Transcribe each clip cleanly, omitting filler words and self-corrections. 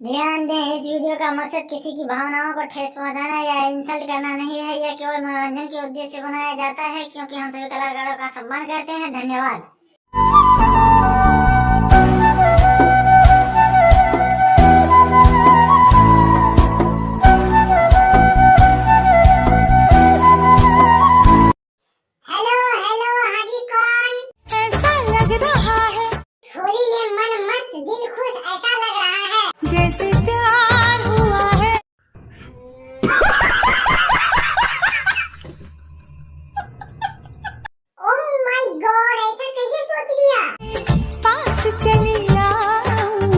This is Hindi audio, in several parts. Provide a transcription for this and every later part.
ध्यान दें, इस वीडियो का मकसद किसी की भावनाओं को ठेस पहुंचाना या इंसल्ट करना नहीं है। यह केवल मनोरंजन के उद्देश्य से बनाया जाता है, क्योंकि हम सभी कलाकारों का सम्मान करते हैं। धन्यवाद। हेलो हेलो, हाजी कौन? ऐसा लग रहा है थोड़ी में मन मस्त दिल खुश, ऐसा लग रहा है जैसे प्यार हुआ है। ओह माय गॉड, ऐसा कैसे सोच लिया? पास चली आऊं।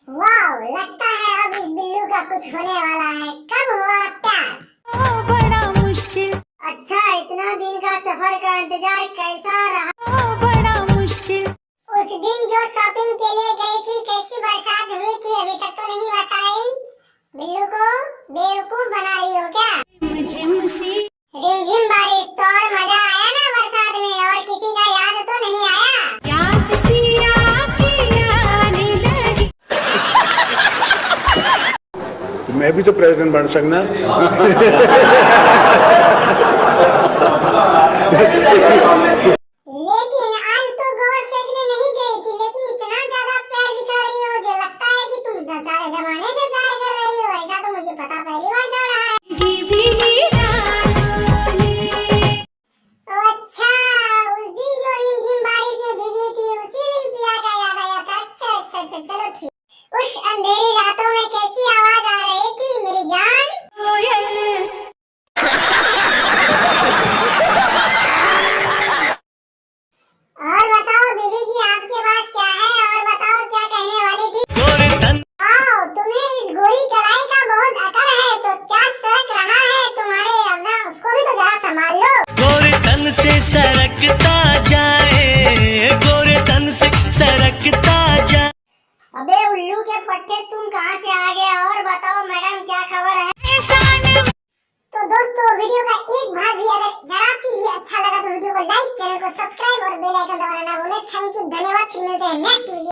वाह, लगता है अब इस बिल्लू का कुछ होने वाला है। कब हुआ प्यार? ओ बड़ा मुश्किल, अच्छा, इतना दिन का सफर का इंतजार कैसा रहा? ओ बड़ा मुश्किल। उस दिन जो शॉपिंग के लिए गई थी, कैसी बरसात हुई थी, अभी तक तो नहीं बताई। बिल्लू को बेवकूफ बना रही हो क्या? झिम सी रिमझिम बारिश, तो और मजा आया ना बरसात में? और किसी का याद तो नहीं आया? याद किया आने लगी। मैं भी तो प्रेसिडेंट बन सकना। लेकिन आज तो गोबर फेंकने नहीं गई थी, लेकिन इतना ज्यादा प्यार दिखा रही हो, जो लगता है कि तुम सारे जमाने से प्यार कर रही हो। ऐसा तो मुझे पता पहली बार चल रहा है। भीगी रातों में। अच्छा, उस दिन जो रिमझिम बारिश में भीगी थी, उसी दिन प्रिया का याद आया था। अच्छा, चलो ठीक। उस अंधेरी रातों में कैसी आवाज आ रही थी मेरी जान? कोयल और बताओ बीबी जी, आपके पास क्या है? और बताओ क्या कहने वाली थी? आओ, तुम्हें इस गोरी कलाई का बहुत अकड़ है, तो क्या सरक रहा है तुम्हारे? अब ना उसको भी तो जरा संभाल लो। गोरे तन से सरकता जाए, गोरे तन से सरकता जाए। अबे उल्लू के पट्टे, तुम कहाँ से आ गए? और बताओ मैडम, क्या खबर है? तो दोस्तों, वीडियो का एक भाग भी अगर जरा सी भी अच्छा लगा तो वीडियो को लाइक, चैनल को सब्सक्राइब और बेल आइकन दबाना ना भूलें। थैंक यू, धन्यवाद। फिर मिलते हैं नेक्स्ट वीडियो।